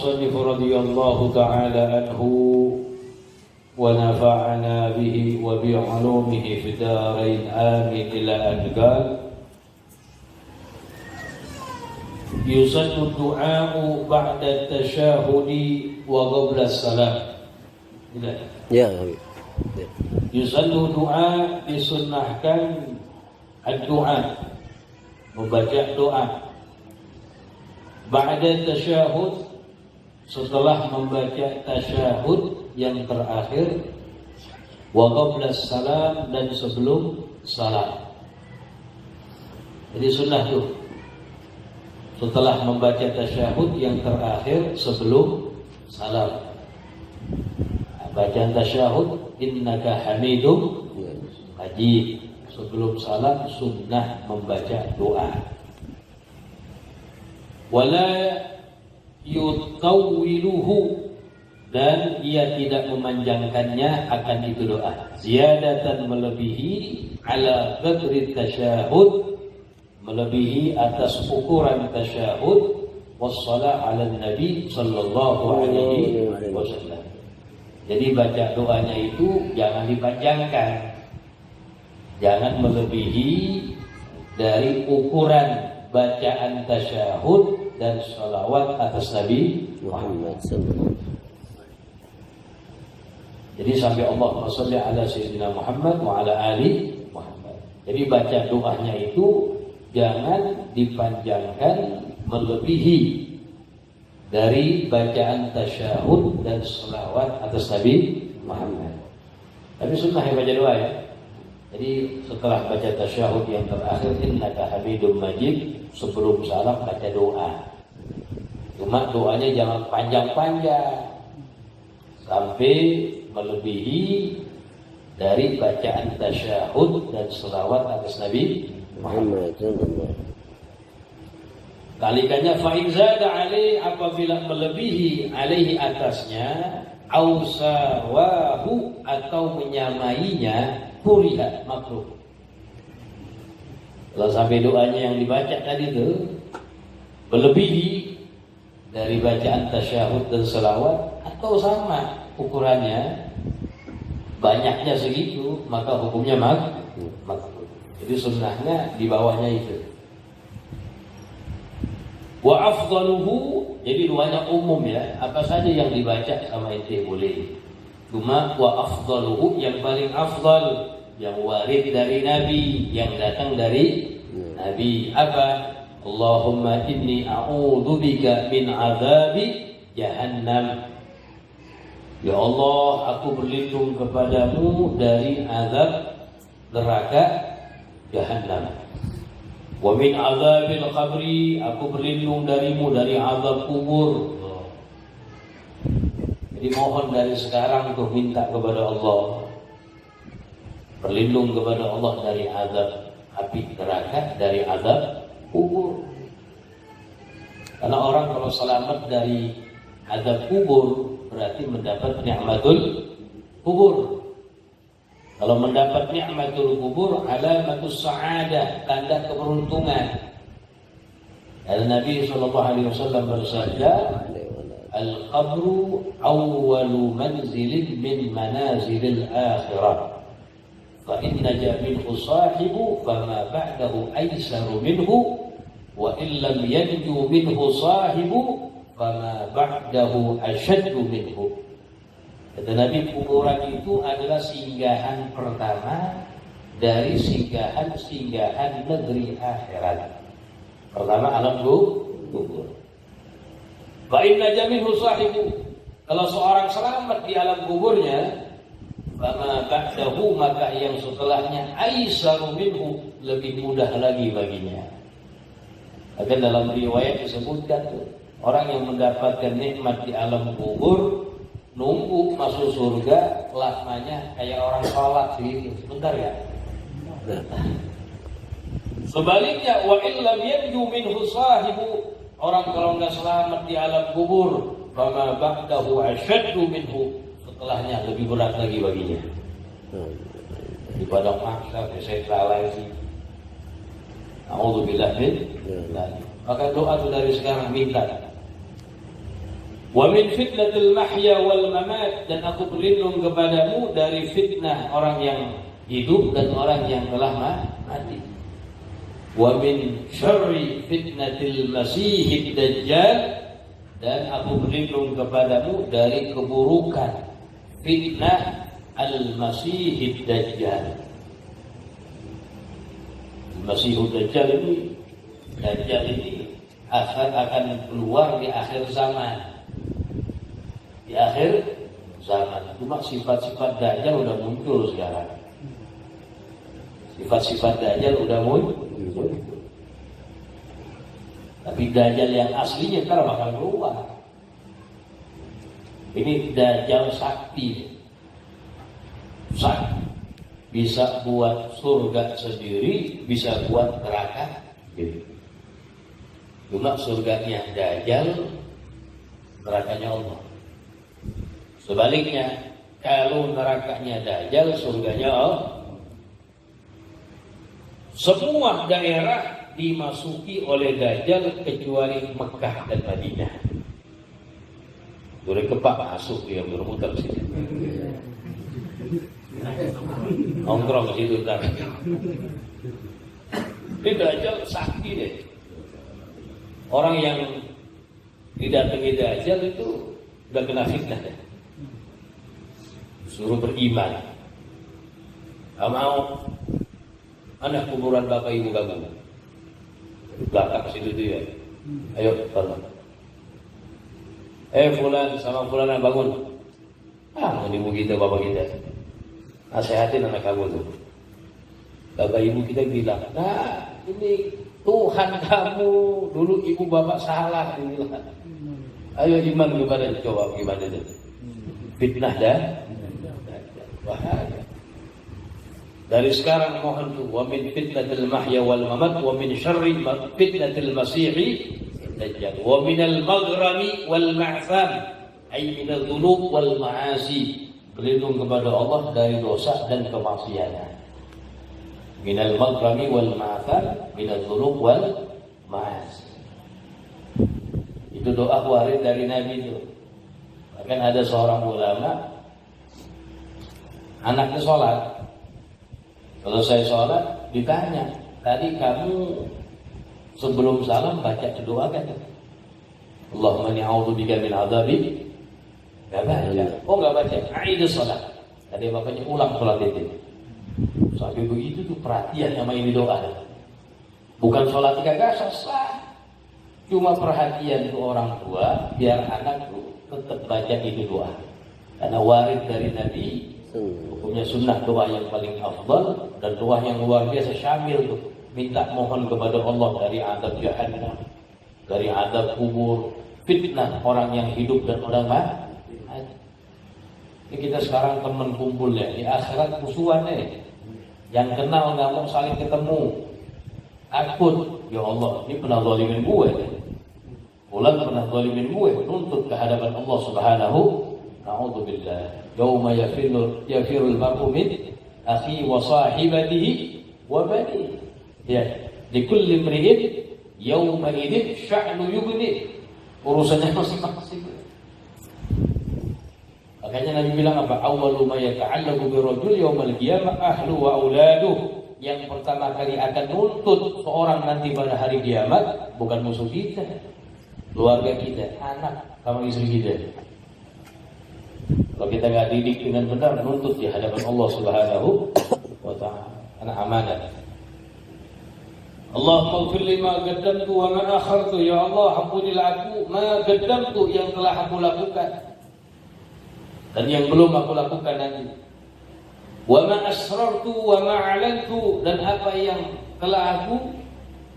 المصنف رضي الله تعالى عنه ونفعنا به وبعلومه في الدارين آمين إلى أن قال يسن الدعاء بعد التشهد وقبل السلام. Ya. يسن الدعاء disunnahkan الدعاء membaca doa ba'da tasyahud setelah membaca tasyahud yang terakhir wa qabla salam dan sebelum salam. Jadi sunnah tuh setelah membaca tasyahud yang terakhir sebelum salam. Bacaan tasyahud innaka hamidum majid. Sebelum salam sunnah membaca doa. Wala yutawwiluhu dan ia tidak memanjangkannya akan itu doa. Ziyadatan melebihi ala qadri tasyahud, melebihi atas ukuran tasyahud wassalah ala nabi sallallahu alaihi wasallam. Jadi baca doanya itu jangan dipanjangkan. Jangan melebihi dari ukuran bacaan tasyahud dan salawat atas Nabi Muhammad. Jadi sampai Allahumma shalli ala sayyidina Muhammad wa ala ali Muhammad. Jadi baca doanya itu jangan dipanjangkan melebihi dari bacaan tasyahud dan salawat atas Nabi Muhammad. Tapi sunnah yang baca doa ya. Jadi setelah baca tasyahud yang terakhir innaka hamidum majid, sebelum salam baca doa. Cuma doanya jangan panjang-panjang sampai melebihi dari bacaan tasyahud dan selawat atas Nabi Muhammad. Kalikannya fa'in zada alaih, apabila melebihi alaihi atasnya, ausawahu atau menyamainya, kuriha makruh. Kalau sampai doanya yang dibaca tadi itu melebihi dari bacaan tasyahud dan selawat atau sama ukurannya, banyaknya segitu, maka hukumnya makruh. Jadi sunnahnya di bawahnya itu. Wa afdaluhu, jadi doanya umum ya, apa saja yang dibaca sama ente boleh. Cuma wa afdaluhu yang paling afdal, yang warid dari Nabi, yang datang dari Nabi apa? Allahumma inni a'udzubika min azabi jahannam. Ya Allah, aku berlindung kepadamu dari azab neraka jahannam. Wa min azabil qabri, aku berlindung darimu dari azab kubur. Jadi mohon dari sekarang untuk minta kepada Allah, berlindung kepada Allah dari azab api neraka, dari azab kubur. Karena orang kalau selamat dari azab kubur berarti mendapat nikmatul kubur. Kalau mendapat nikmatul kubur, alamatus sa'adah, tanda keberuntungan. Dan Nabi SAW bersabda, al-qabru awwalu manzilin min manazilil akhirah. Fa inna minhu sahibu fama ba'dahu aysaru minhu wa illam yanju minhu sahibu fama ba'dahu asyaddu minhu. Kata Nabi, kuburan itu adalah singgahan pertama dari singgahan negeri akhirat. Pertama alam kubur. Fa inna minhu sahibu, kalau seorang selamat di alam kuburnya, fama ba'dahu, maka yang setelahnya aisaru minhu, lebih mudah lagi baginya. Akan dalam riwayat disebutkan tuh, orang yang mendapatkan nikmat di alam kubur nunggu masuk surga lamanya kayak orang sholat sih, sebentar ya. Sebaliknya wa illam yanju minhu sahibu, orang kalau enggak selamat di alam kubur, fama ba'dahu asyaddu minhu, setelahnya lebih berat lagi baginya. Di padang mahsyar saya salah sih. A'udzubillah min. Maka doa itu dari sekarang minta. Wa min fitnatil mahya wal mamat, dan aku berlindung kepadamu dari fitnah orang yang hidup dan orang yang telah mati. Wa min syarri fitnatil masihid dajjal, dan aku berlindung kepadamu dari keburukan fitnah al-masihid dajjal. Al-masihid dajjal ini akan keluar di akhir zaman. Di akhir zaman. Cuma sifat-sifat Dajjal udah muncul sekarang. Sifat-sifat Dajjal udah muncul. Tapi Dajjal yang aslinya ntar bakal keluar. Ini Dajjal sakti. Sakti. Bisa buat surga sendiri, bisa buat neraka sendiri. Cuma surganya Dajjal, nerakanya Allah. Sebaliknya, kalau nerakanya Dajjal, surganya Allah. Semua daerah dimasuki oleh Dajjal kecuali Mekah dan Madinah. Duri kepak masuk dia bermuter sini. Nongkrong di situ ntar. Ini Dajjal sakti deh. Orang yang didatangi Dajjal itu udah kena fitnah deh. Suruh beriman. Gak mau. Anak kuburan bapak ibu kamu. Belakang situ tuh ya. Ayo tolong. Fulan sama fulan bangun. Ibu kita bapak kita. Nasihatin anak kamu tuh. Bapak ibu kita bilang, nah ini Tuhan kamu. Dulu ibu bapak salah. Ayo iman kepada, coba gimana itu. Fitnah dah. Bahaya. Dari sekarang mohon tuh, wa min fitnatil mahya wal mamat wa min syarri fitnatil masihi dajjal wa min al maghrami wal ma'tham ay min al dhunub wal ma'asi. Berlindung kepada Allah dari dosa dan kemaksiatan. Min al maghrami wal ma'tham min al dhunub wal ma'asi. Itu doa warid dari Nabi itu. Bahkan ada seorang ulama, anaknya sholat. Kalau saya sholat, ditanya, tadi kamu sebelum salam baca doa kan? Allahumma ni'audzubika min adzabi. Gak baca. Oh gak baca. Aidus sholat. Tadi bapaknya ulang sholat itu. Sampai begitu tuh perhatian sama ini doa. Bukan sholat gak sah. Cuma perhatian tuh orang tua biar anak tuh tetap baca ini doa. Karena warid dari Nabi. Hukumnya sunnah doa yang paling afdal dan doa yang luar biasa syamil tuh. Minta mohon kepada Allah dari azab jahannam, dari azab kubur, fitnah orang yang hidup dan orang mati. Ini kita sekarang teman kumpul ya, di akhirat musuhan nih. Yang kenal nggak mau saling ketemu. Takut, ya Allah, ini pernah zalimin gue. Ulang pernah zalimin gue, nuntut ke hadapan Allah Subhanahu. Na'udzubillah. Yauma yafirul mar'u min akhi wa sahibatihi wa bani. Ya, likulli imri'in yauma idzin sya'nu yughni. Urusannya masing-masing. Makanya Nabi bilang apa? Awwalu ma yata'allaqu bi rajul yaumal qiyamah ahlu wa auladuh. Yang pertama kali akan nuntut seorang nanti pada hari kiamat bukan musuh kita, keluarga kita, anak sama istri kita. Kalau kita nggak didik dengan benar, nuntut di hadapan Allah Subhanahu wa Ta'ala. Anak amanah. Allahumma ighfir li ma qaddamtu wa ma akhartu. Ya Allah, ampunilah aku ma qaddamtu yang telah aku lakukan dan yang belum aku lakukan nanti. Wa ma asrartu wa ma a'lantu, dan apa yang telah aku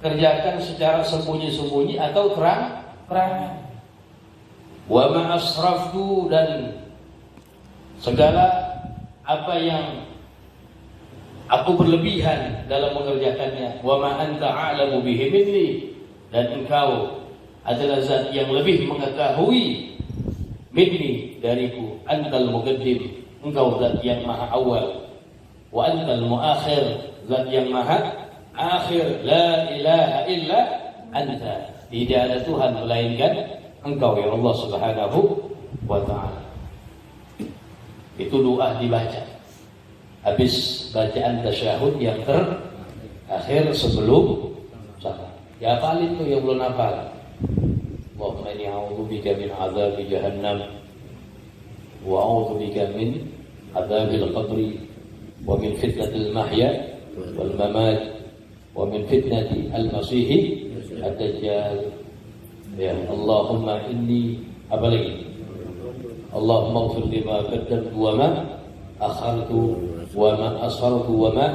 kerjakan secara sembunyi-sembunyi atau terang-terangan. Wa ma asraftu, dan segala apa yang aku berlebihan dalam mengerjakannya. Wa ma anta a'lamu bihi minni, dan engkau adalah zat yang lebih mengetahui minni dariku. Antal muqaddim, engkau zat yang maha awal. Wa antal muakhir, zat yang maha akhir. La ilaha illa anta, tidak ada Tuhan melainkan Engkau ya Allah Subhanahu wa ta'ala. Itu doa dibaca habis bacaan tasyahud yang terakhir sebelum salam. Ya paling itu yang belum hafal. Allahumma inni a'udzubika min adzabi jahannam wa a'udzubika min adzabil qabri wa min fitnatil mahya wal mamat wa min fitnati al-masih ad-dajjal. Ya Allahumma inni apa lagi? Allahumma ighfir lima qaddamtu wa ma akhartu wa ma asrartu wa ma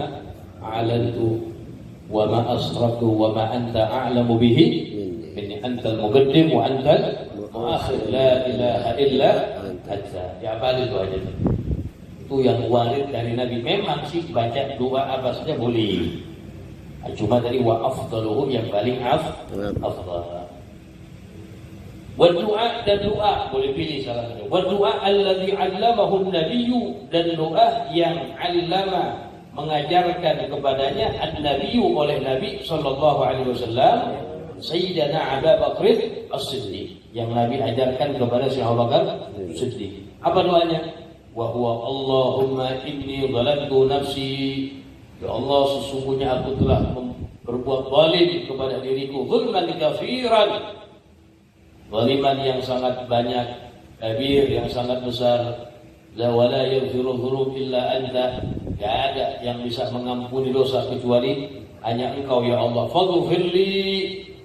a'lantu wa ma asraftu wa ma anta a'lamu bihi minni antal muqaddim wa antal muakhir la ilaha illa anta. Ya paling itu aja. Itu yang warid dari Nabi. Memang sih baca doa apa saja boleh. Cuma tadi wa afdaluhu yang paling afdal. Wa doa dan doa boleh pilih salah satu. Wa doa alladzi 'allamahu an-nabiyyu dan doa yang 'allama mengajarkan kepadanya an-nabiyyu oleh Nabi sallallahu alaihi wasallam Sayyidina Abu Bakr As-Siddiq yang Nabi ajarkan kepada Syekh Abu Bakar As-Siddiq. Apa doanya? Wa huwa Allahumma inni zalamtu nafsi. Ya Allah, sesungguhnya aku telah berbuat zalim kepada diriku, zulman katsiran. Zaliman yang sangat banyak, kabir yang sangat besar. La wala yaghfiru dzunub illa anta. Tidak ada yang bisa mengampuni dosa kecuali hanya Engkau ya Allah. Faghfirli,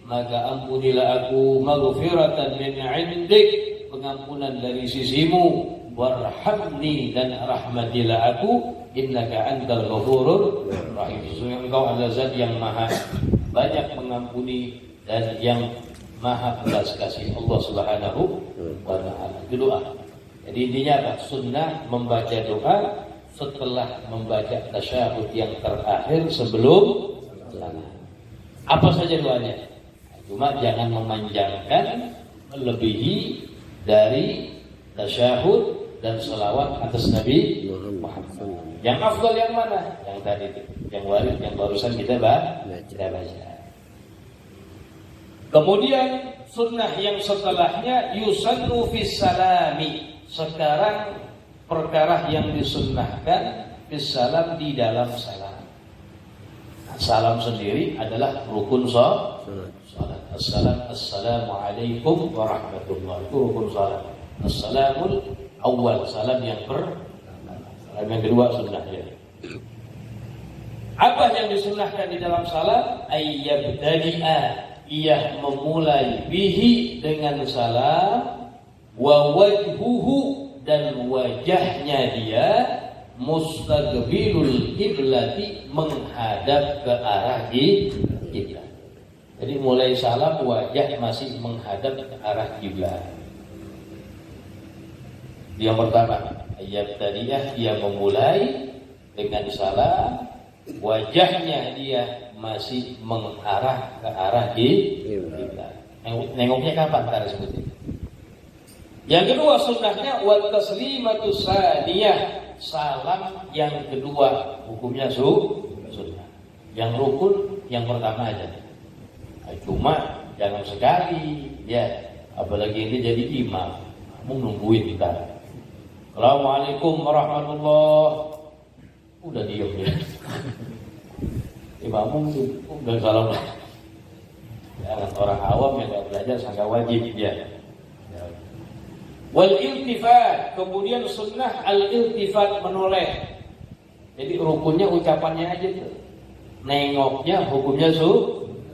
maka ampunilah aku, maghfiratan min 'indik, pengampunan dari sisimu. Warhamni, dan rahmatilah aku, innaka antal ghafurur rahim. Sesungguhnya Engkau adalah zat yang maha banyak mengampuni dan yang maha belas kasih. Allah Subhanahu wa ta'ala. Itu doa. Jadi intinya apa? Sunnah membaca doa setelah membaca tasyahud yang terakhir sebelum salam. Apa saja doanya? Cuma jangan memanjangkan melebihi dari tasyahud dan salawat atas Nabi Muhammad. Yang afdal yang mana? Yang tadi itu, yang warid, yang barusan kita baca. Kemudian sunnah yang setelahnya yusannu fis salami. Sekarang perkara yang disunnahkan fis salam, di dalam salam. Salam sendiri adalah rukun salat. Assalamualaikum warahmatullahi wabarakatuh. Itu rukun salat. Assalamul awal, salam yang salam yang kedua sunnahnya. Apa yang disunnahkan di dalam salam? Ayyabtadi'a, ia memulai bihi dengan salam, wa wajhuhu, dan wajahnya dia mustaqbilul kiblati, menghadap ke arah kiblat. Jadi mulai salam wajah masih menghadap ke arah kiblat. Yang pertama, ayat tadiyah, dia memulai dengan salam, wajahnya dia masih mengarah ke arah kiblat. Nengoknya kapan? Ntar sebutin. Yang kedua sunnahnya wa taslimatu saniyah, salam yang kedua hukumnya sunnah. Yang rukun yang pertama aja. Cuma jangan sekali ya, apalagi ini jadi imam, kamu nungguin kita. Assalamualaikum warahmatullahi, udah diam ya. Imam udah salam lah. Jangan orang awam yang nggak belajar sangka wajib ya. Wal iltifat, kemudian sunnah al iltifat, menoleh. Jadi rukunnya ucapannya aja tuh. Nengoknya hukumnya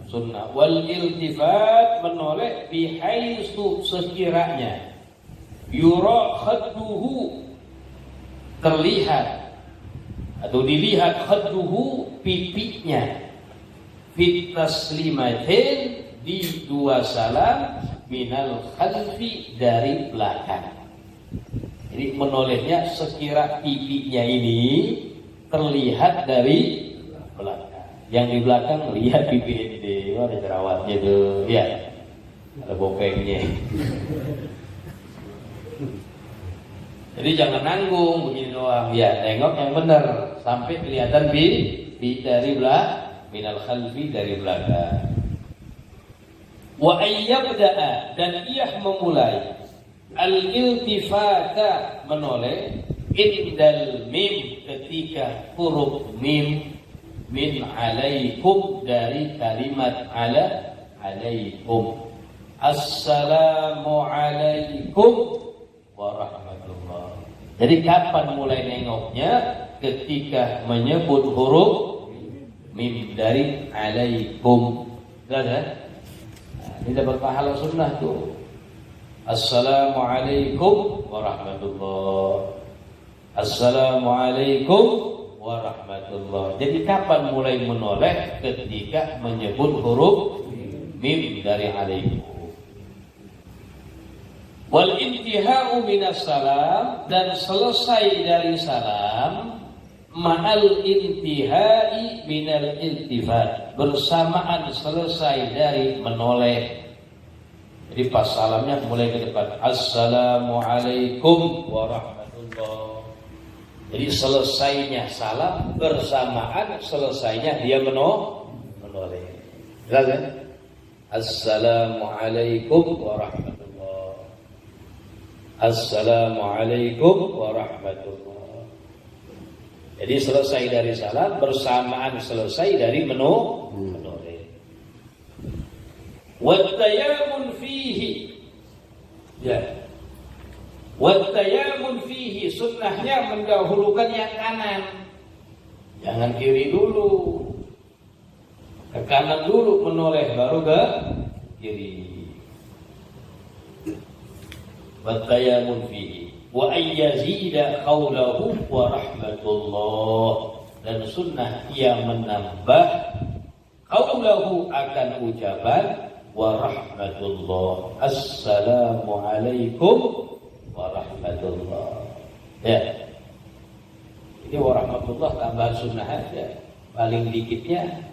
sunnah. Wal iltifat, menoleh, bihaisu, sekiranya yura khadduhu, terlihat atau dilihat khadduhu, pipinya, fit taslimatin, di dua salam, minal khalfi, dari belakang. Jadi menolehnya sekira pipinya ini terlihat dari belakang. Yang di belakang lihat pipi ini, ada jerawatnya tuh, ya, ada bokengnya. Jadi jangan nanggung begini doang, ya, tengok yang benar sampai kelihatan pipi dari belakang, minal khalfi, dari belakang. Wa ayyabda'a, dan ia memulai al-iltifata, menoleh, indal mim, ketika huruf mim, min alaikum, dari kalimat alaikum. Assalamu alaikum warahmatullah. Jadi kapan mulai nengoknya? Ketika menyebut huruf mim dari alaikum. Jelas ya? Ini dapat pahala sunnah tuh. Assalamualaikum warahmatullah. Assalamualaikum warahmatullah. Jadi kapan mulai menoleh? Ketika menyebut huruf mim dari alaikum. Wal intihau minas salam, dan selesai dari salam, ma'al intihai minal iltifat, bersamaan selesai dari menoleh. Jadi pas salamnya mulai ke depan, Assalamualaikum warahmatullah. Jadi selesainya salam bersamaan selesainya dia menoleh. Jelas ya? Assalamualaikum warahmatullah. Assalamualaikum warahmatullah. Jadi selesai dari salam bersamaan selesai dari menoleh. Wattayamun fihi, ya. Wattayamun fihi, sunnahnya mendahulukan yang kanan, jangan kiri dulu. Ke kanan dulu menoleh, baru ke kiri. Wattayamun fihi wa ayyazida qawlahu wa rahmatullah, dan sunnah ia menambah qawlahu akan ucapan wa rahmatullah. Assalamualaikum warahmatullah. Ya. Ini warahmatullah tambahan sunnah aja. Paling dikitnya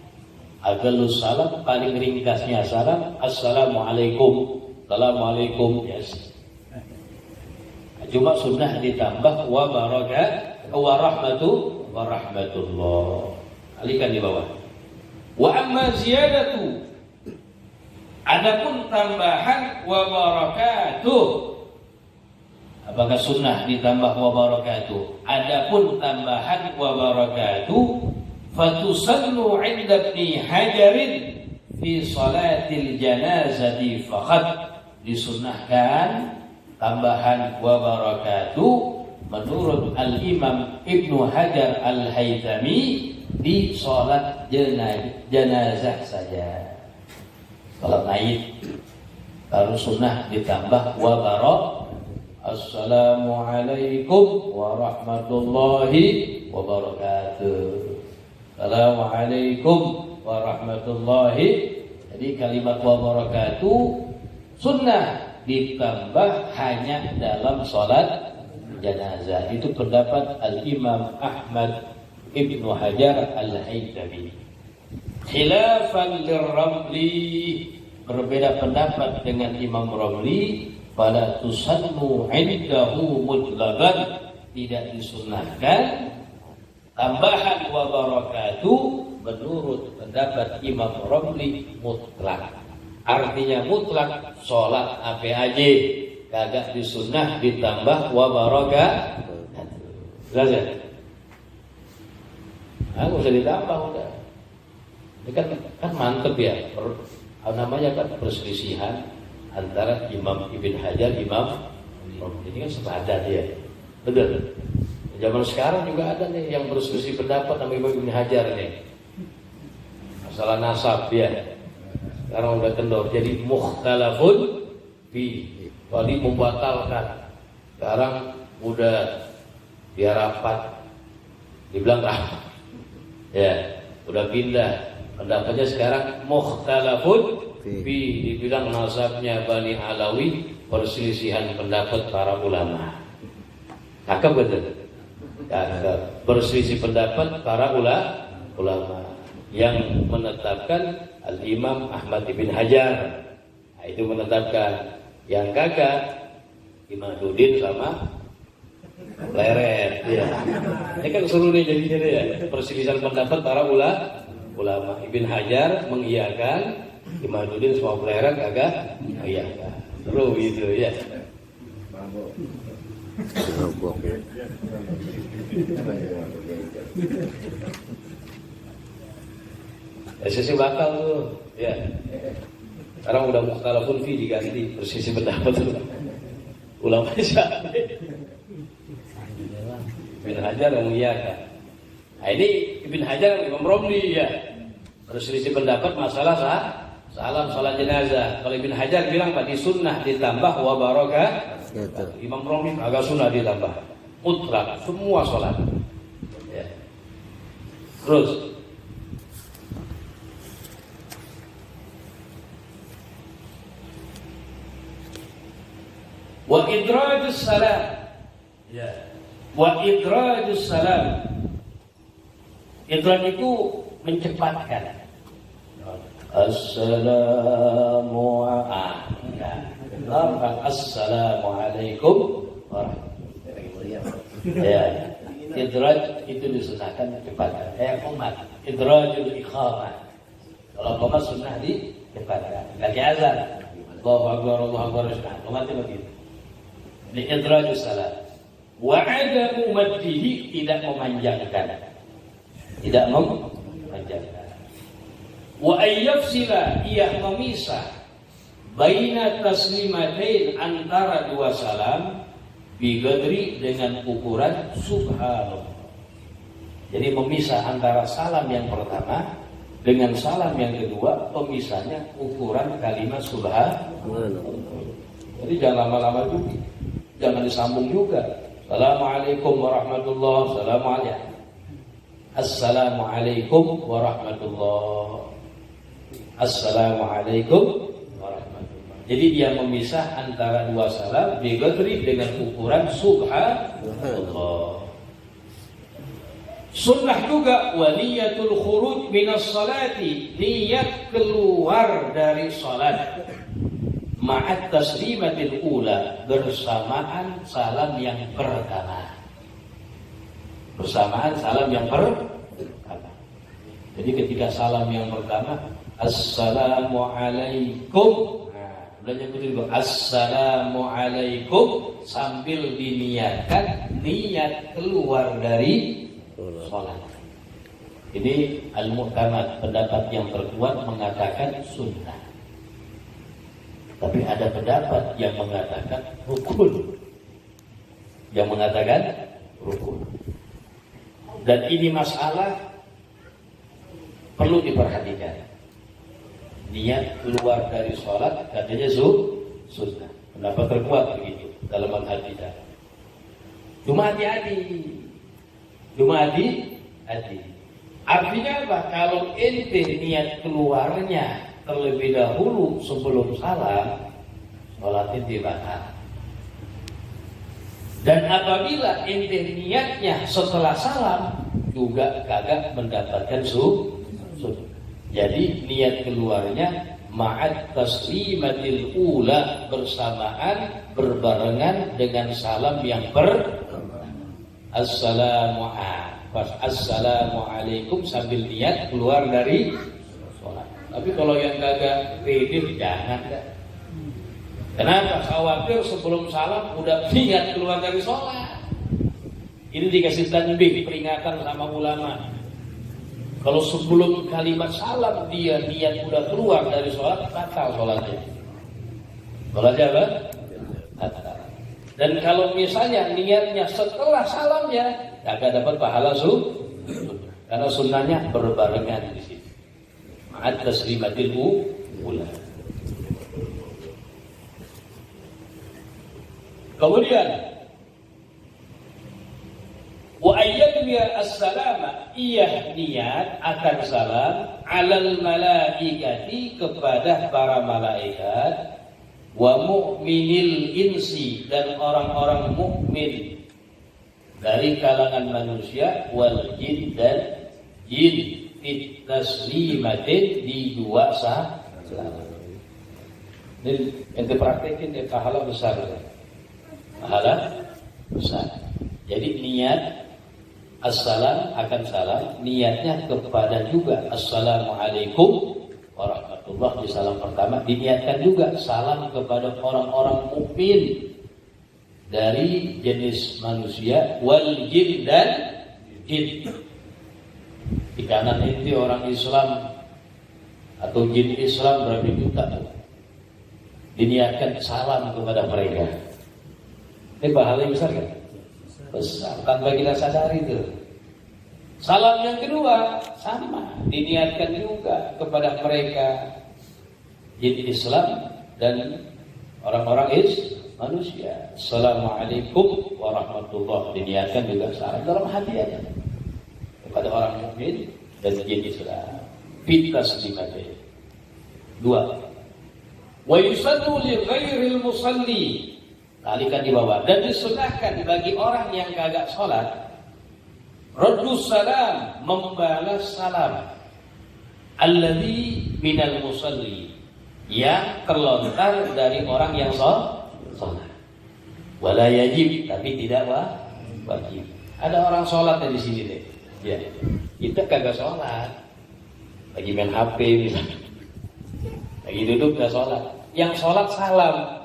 agalus salam, paling ringkasnya salam assalamualaikum. Assalamualaikum. Yes. Cuma sunnah ditambah wa barakatuh wa rahmatullah. Alihkan di bawah. Wa amma ziyadatu, adapun tambahan wa barakatuh, apakah sunnah ditambah wa barakatuh? Adapun tambahan wa barakatuh, fatusannu 'inda Ibni Hajarin fi salatil janazati faqat, disunnahkan tambahan wa barakatuh menurut Al-Imam Ibnu Hajar Al-Haythami di salat jenazah saja. Salat naik baru sunnah ditambah wa barakatuh. Assalamualaikum warahmatullahi wabarakatuh. Assalamualaikum warahmatullahi. Jadi kalimat wa barakatuh sunnah ditambah hanya dalam salat jenazah. Itu pendapat Al-Imam Ahmad Ibnu Hajar Al-Haythami. Khilafan lirramli, berbeda pendapat dengan Imam Ramli, fala tusannu 'indahu mutlaqan, tidak disunnahkan tambahan wa barakatuh menurut pendapat Imam Ramli mutlak. Artinya mutlak salat apa aja kagak disunnah ditambah wa barakatuh. Jelas ya? Nggak usah ditambah udah. Ini kan mantep ya. Namanya kan perselisihan antara Imam Ibn Hajar, Imam ini kan sepadan ya. Betul. Zaman sekarang juga ada nih yang berselisih pendapat sama Imam Ibn Hajar nih. Masalah nasab ya. Sekarang udah kendor jadi mukhtalafun fi. Wali membatalkan. Sekarang udah dia rapat. Dibilang rapat. Ya, udah pindah. Pendapatnya sekarang mukhtalafun fi, dibilang nasabnya Bani Alawi, perselisihan pendapat para ulama. Cakep betul. Berselisih pendapat para ulama yang menetapkan Al-Imam Ahmad Ibn Hajar. Nah, itu menetapkan. Yang kagak Imaduddin sama Leret ya. Ini kan seluruh nih jadinya ya. Perselisihan pendapat para ulama. Ibn Hajar mengiyakan, Dimaduin semua pelayaran kagak? Iya. Terus gitu ya. Sesi bakal tuh, ya. Sekarang udah mukhtalafun fi diganti bersisi pendapat tuh. Ulama Syafi'i. Ibn Hajar yang mengiyakan. Nah ini Ibn Hajar Imam Romli ya. Berselisih pendapat masalah salam salat jenazah. Kalau Ibn Hajar bilang tadi sunnah ditambah wa barokah. Imam Romli agak sunnah ditambah. Mutlak semua salat. Ya. Terus wa idrajus salam. Ya. Wa idrajus salam. Idraj itu mencepatkan. Assalamualaikum warahmatullahi wabarakatuh. Ya. Idraj itu disunahkan cepatkan. Umat. Idrajul iqamah. Kalau umat sunnah dicepatkan. Lagi azan. Allahu akbar, Allahu akbar. Umat itu begitu. Di idrajus salam. Wa adamu maddihi, tidak memanjangkan. Tidak memanjangkan. Wa ayyafsila, ia memisah baina taslimatain, antara dua salam bigadri, dengan ukuran subhanallah. Jadi memisah antara salam yang pertama dengan salam yang kedua, pemisahnya ukuran kalimat subhanallah. Jadi jangan lama-lama juga, jangan disambung juga. Assalamualaikum warahmatullahi wabarakatuh. Assalamualaikum warahmatullahi. Assalamualaikum warahmatullahi. Jadi dia memisah antara dua salam bigadri, dengan ukuran subhanallah. Sunnah juga waliyatul khuruj minas salati, niat keluar dari salat, ma'at taslimatil ula, bersamaan salam yang pertama. Bersamaan salam yang pertama. Jadi ketika salam yang pertama, Assalamualaikum. Nah, belajar betul. Assalamualaikum, sambil diniatkan niat keluar dari salat. Ini al-mu'tamad, pendapat yang terkuat mengatakan sunnah. Tapi ada pendapat yang mengatakan rukun. Yang mengatakan rukun. Dan ini masalah perlu diperhatikan. Niat keluar dari sholat katanya sunnah. Pendapat terkuat begitu dalam mazhab kita. Cuma hati-hati. Artinya apa? Kalau ente niat keluarnya terlebih dahulu sebelum salam, sholat ente batal. Dan apabila ente niatnya setelah salam, juga kagak mendapatkan sunnah. Jadi niat keluarnya ma'at taslimatil ula, bersamaan, berbarengan dengan salam yang Assalamualaikum, sambil niat keluar dari sholat. Tapi kalau yang kagak pede, jangan. Kenapa? Khawatir sebelum salam udah niat keluar dari sholat. Ini dikasih tanbih, peringatan sama ulama. Kalau sebelum kalimat salam dia niat udah keluar dari sholat, batal sholatnya. Sholatnya apa? Batal. Dan kalau misalnya niatnya setelah salamnya, kagak dapat pahala sunnah. Karena sunnahnya berbarengan di sini. Ma'at taslimatil ula. Kemudian wa ayyadmiya as-salama, iya niat akan salam alal malaikati, kepada para malaikat, wa mu'minil insi, dan orang-orang mukmin dari kalangan manusia, wal jin, dan jin, fit taslimatin, di dua salam. Ini ente praktekin, pahala besar. Pahala besar. Jadi niat assalam akan salam, niatnya kepada juga Assalamualaikum warahmatullahi warahmatullah di salam pertama. Diniatkan juga salam kepada orang-orang mukmin dari jenis manusia wal jin dan jin. Di kanan ini orang Islam atau jin Islam berapa juta. Diniatkan salam kepada mereka. Ini pahala yang besar kan? Besar, tanpa kita sadari itu. Salam yang kedua sama, diniatkan juga kepada mereka jin Islam dan orang-orang manusia. Assalamualaikum warahmatullahi, diniatkan juga salam dalam hati aja kepada orang mukmin dan jin Islam. Fitas dibaca. Dua. Wa yusallu li ghairil musalli. Kalikan di bawah. Dan disunahkan bagi orang yang kagak sholat, raddus salam, membalas salam, alladzi minal musalli, yang terlontar dari orang yang sholat. Wala yajib, tapi tidak wajib. Ada orang sholat di sini deh. Ya, kita kagak sholat, lagi main HP misalnya, lagi duduk gak sholat. Yang sholat salam,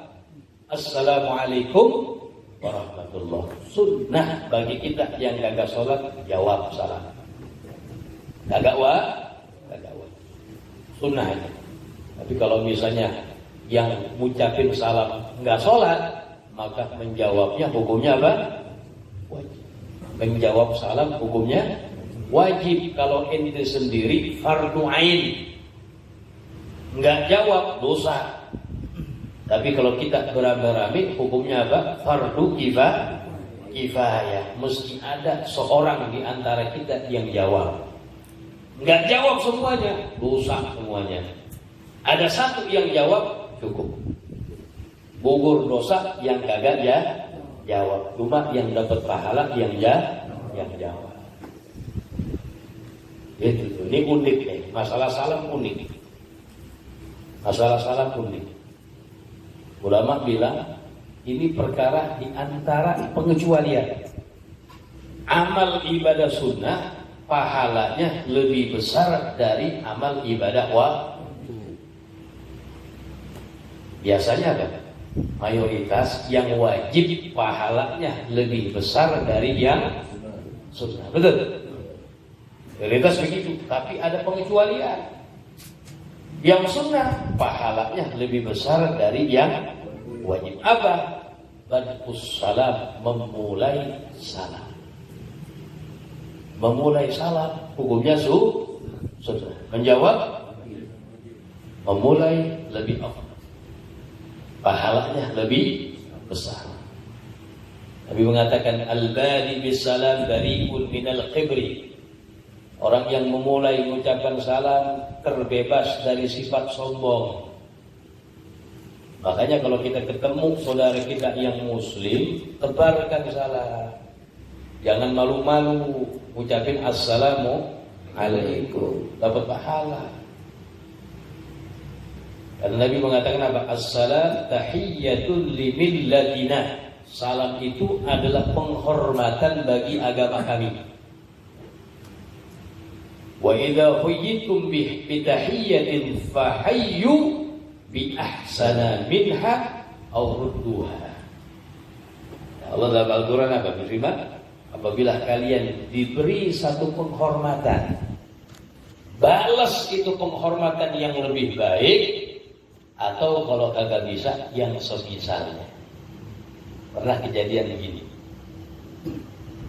assalamualaikum warahmatullahi. Sunnah bagi kita yang kagak sholat jawab salam. Kagak sunnah aja. Tapi kalau misalnya yang ngucapin salam nggak sholat, maka menjawabnya hukumnya apa? Wajib. Menjawab salam hukumnya wajib. Kalau ente sendiri fardu ain, nggak jawab dosa. Tapi kalau kita beramai-ramai, hukumnya apa? Fardu kifayah. Mesti ada seorang di antara kita yang jawab. Nggak jawab semuanya, dosa semuanya. Ada satu yang jawab, cukup. Gugur dosa yang kagak jawab. Cuma yang dapat pahala yang jawab. Itu. Ini unik nih. Masalah salam unik. Ulama bilang ini perkara di antara pengecualian. Amal ibadah sunnah pahalanya lebih besar dari amal ibadah wajib. Biasanya kan mayoritas yang wajib pahalanya lebih besar dari yang sunnah. Betul? Mayoritas begitu, tapi ada pengecualian. Yang sunnah pahalanya lebih besar dari yang wajib. Apa? Bad'us salam, memulai salam. Memulai salam hukumnya sunnah. Menjawab memulai lebih afdal. Pahalanya lebih besar. Nabi mengatakan al-badi bis salam bari'un minal khibri. Orang yang memulai mengucapkan salam terbebas dari sifat sombong. Makanya kalau kita ketemu saudara kita yang muslim, tebarkan salam. Jangan malu-malu ucapin assalamualaikum, dapat pahala. Dan Nabi mengatakan apa? Assalam tahiyyatul limillatina. Salam itu adalah penghormatan bagi agama kami. Wa idza huyyitum bi tahiyyatin fahayyu bi ahsana minha aw rudduha. Allah dalam Al-Qur'an apa? Berfirman, apabila kalian diberi satu penghormatan, balas itu penghormatan yang lebih baik, atau kalau kagak bisa yang semisalnya. Pernah kejadian begini,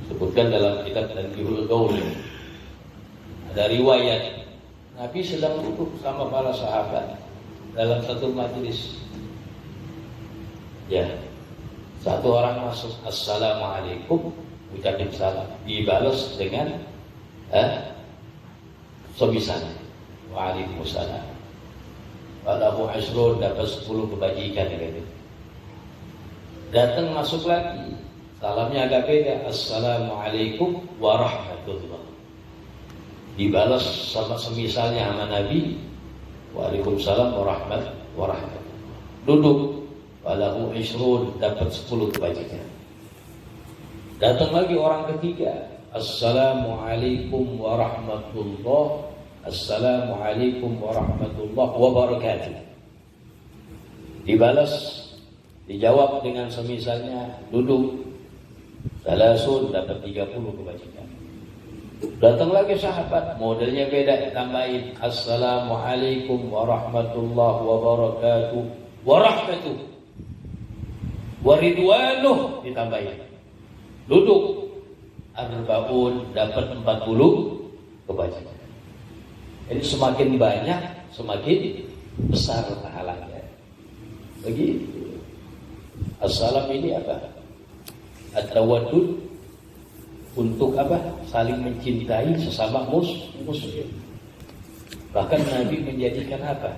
sebutkan dalam kitab Tanbihul Qaul. Ada riwayat Nabi sedang duduk sama para sahabat dalam satu majelis. Ya, satu orang masuk, assalamualaikum, ucapin salam, dibalas dengan semisal, waalaikumsalam. Walahu asrun, dapat 10 kebajikan gitu. Datang masuk lagi, salamnya agak beda, assalamualaikum warahmatullahi. Dibalas sama semisalnya sama Nabi, waalaikumsalam warahmatullahi. Duduk, walahu asrun, dapat 10 kebajikan. Datang lagi orang ketiga, assalamualaikum warahmatullahi, Assalamualaikum warahmatullahi wabarakatuh. Dibalas, dijawab dengan semisalnya duduk. Salasun dapat 30 kebajikan. Datang lagi sahabat, modelnya beda, tambahin Assalamualaikum warahmatullahi wabarakatuh warahmatuh waridwanuh, ditambahin. Duduk Arbaun dapat 40 kebajikan. Jadi semakin banyak semakin besar pahalanya. Begitu. Assalam ini apa? At-tawaddud, untuk apa? Saling mencintai sesama muslim. Bahkan Nabi menjadikan apa?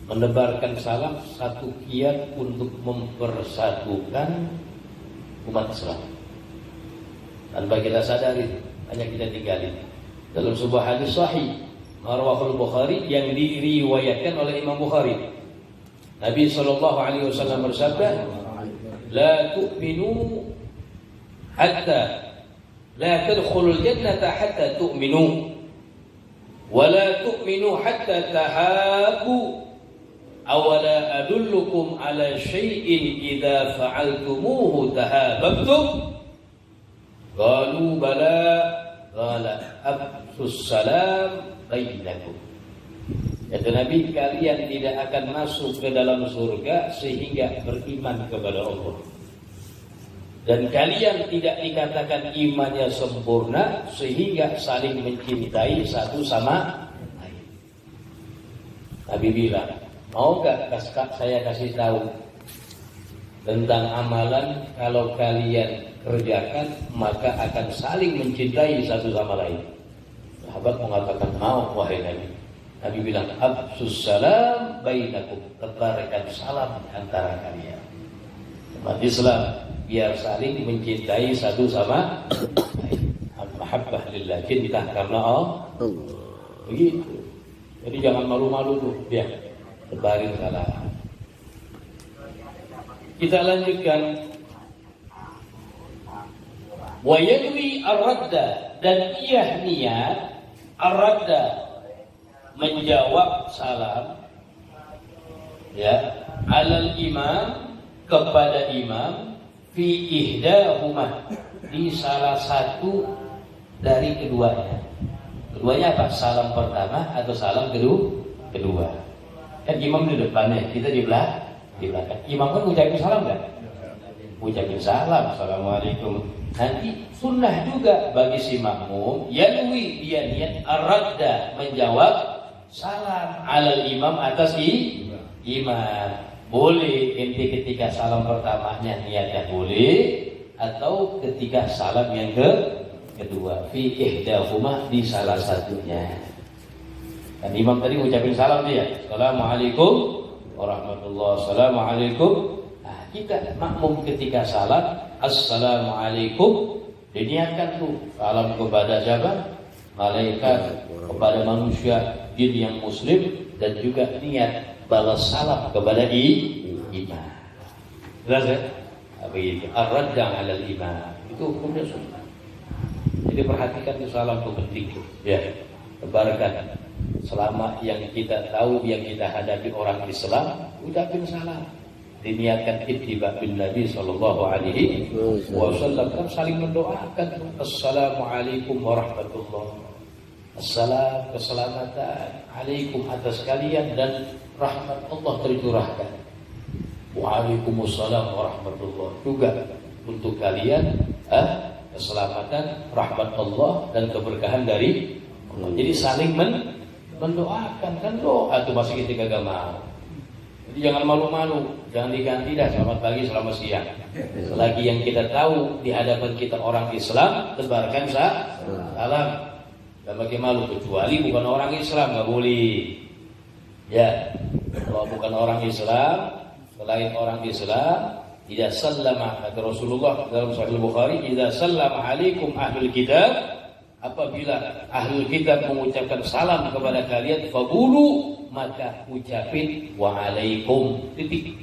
Menebarkan salam satu kiat untuk mempersatukan umat Islam. Tanpa kita sadari, hanya kita tinggalin. Dalam sebuah hadis sahih Marwahul Bukhari yang diriwayatkan oleh Imam Bukhari, Nabi SAW bersabda, La tu'minu hatta La tadkhulul jannata hatta tu'minu wa la tu'minu hatta tahabbu awala adullukum ala syai'in idza fa'altumuhu tahabbtum qalu bala qala afsus salam bainakum. Kata Nabi, kalian tidak akan masuk ke dalam surga sehingga beriman kepada Allah. Dan kalian tidak dikatakan imannya sempurna sehingga saling mencintai satu sama lain. Nabi bilang, mau gak saya kasih tahu tentang amalan kalau kalian kerjakan maka akan saling mencintai satu sama lain. Sahabat mengatakan, mau wahai Nabi. Nabi bilang, absus salam bainakum, tebarkan salam antara kalian. Umat Islam biar saling mencintai satu sama lain. Al-mahabbah lillah, cinta karena Allah. Begitu. Jadi jangan malu-malu tuh, biar tebarin salam. Kita lanjutkan. Wa yanwi ar-radda, dan ia niat ar-radda, menjawab salam, ya, alal imam, kepada imam, fi ihdahuma, di salah satu dari keduanya. Keduanya apa? Salam pertama atau salam kedua. Kan imam di depannya, kita di belakang. Imam kan ucapin salam kan? Ucapin salam, assalamualaikum. Nanti sunnah juga bagi si makmum, yanwi, dia niat ar-radda, menjawab salam alal imam, atas imam. Boleh ente ketika salam pertamanya niatnya boleh, atau ketika salam yang kedua, fi ihdahuma, di salah satunya. Dan imam tadi ucapin salam dia, assalamualaikum warahmatullahi, assalamualaikum. Nah, kita makmum ketika salam, assalamualaikum, diniatkan tuh salam kepada siapa? Malaikat, kepada manusia, jin yang muslim, dan juga niat balas salam kepada imam. Jelas ya? Begitu. Ar-radda 'alal imam. Itu hukumnya sunnah. Jadi perhatikan itu salam itu penting. Ya. Tebarkan. Selama yang kita tahu, yang kita hadapi orang Islam, ucapin salam. Diniatkan ittiba bin Nabi sallallahu alaihi wasallam, kan saling mendoakan. Assalamualaikum warahmatullahi. Assalam, keselamatan alaikum, atas kalian, dan rahmat Allah tercurahkan. Waalaikumsalam warahmatullahi, juga untuk kalian keselamatan, rahmat Allah, dan keberkahan dari Allah. Jadi saling mendoakan, kan doa itu masih kita gak mau. Jadi jangan malu-malu, jangan diganti dah selamat pagi, selamat siang. Selagi yang kita tahu di hadapan kita orang Islam, tebarkan salam. Dan bagi malu, kecuali bukan orang Islam, nggak boleh. Ya, kalau bukan orang Islam, selain orang Islam, tidak sallama, kata Rasulullah dalam Sahih Bukhari, idza sallama alaikum ahlul kitab, apabila ahlul kitab mengucapkan salam kepada kalian, faqulu, maka ucapin waalaikum, titik.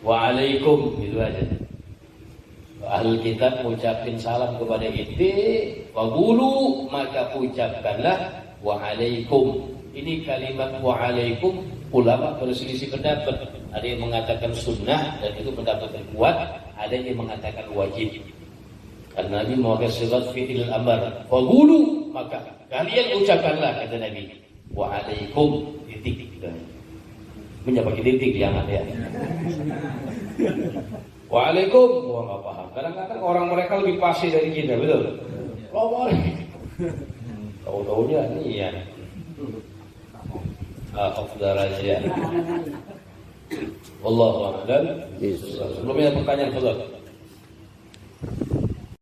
Waalaikum, itu aja. Ahlul kitab mengucapkan salam kepada ente, faqulu, maka ucapkanlah wa alaikum. Ini kalimat wa alaikum, ulama berselisih pendapat. Ada yang mengatakan sunnah dan itu pendapat yang kuat, ada yang mengatakan wajib. Karena Nabi memakai sigat fi'il amr. Faqulu, maka kalian ucapkanlah, kata Nabi, wa alaikum titik. Menyapa titik jangan ya. Waalaikum, gua nggak paham. Kadang-kadang orang mereka lebih fasih dari kita, betul? Tahu-tahunya ini ya. Afdal aja. Wallahu a'lam. Sebelumnya pertanyaan, Fadhil.